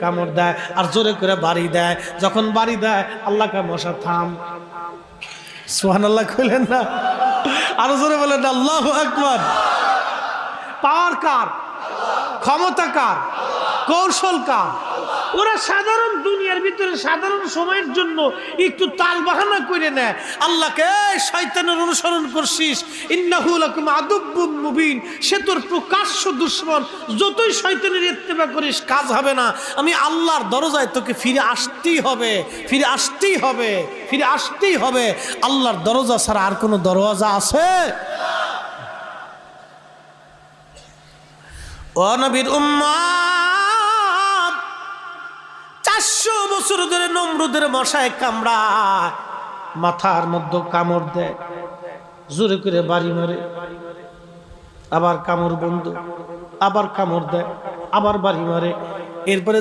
কামড় দেয় আর জোরে করে বাড়ি দেয়। যখন বাড়ি দেয় আল্লাহকে মশা থাম। সুবহানাল্লাহ কইলেন না? আরো জোরে বলেন না আল্লাহু আকবার। পাওয়ার কার? ক্ষমতা কার? কৌশল কার? ওরা সাধারণ দুনিয়ার ভিতরে সাধারণ সময়ের জন্য একটু তাল বাহানা করে নেয় আল্লাহকে। শয়তানের অনুসরণ করছিস, ইন্নাহু লাকুম আদুব্বুম মুবিন, সে তোর প্রকাশ্য দুশমন। যতই শয়তানের ইত্তেবা করিস কাজ হবে না। আমি আল্লাহর দরজায় তোকে ফিরে আসতেই হবে, ফিরে আসতেই হবে, ফিরে আসতেই হবে। আল্লাহর দরজা ছাড়া আর কোনো দরওয়াজা আছে? ও নবীর উম্মত, 400 বছর ধরে নমরুদের মশায় কামড়ায়, মাথার মধ্যে কামড় দেয়, জোরে করে বাড়ি মারে, আবার কামড় বন্ধ, আবার কামড় দেয়, আবার বাড়ি মারে। এরপরে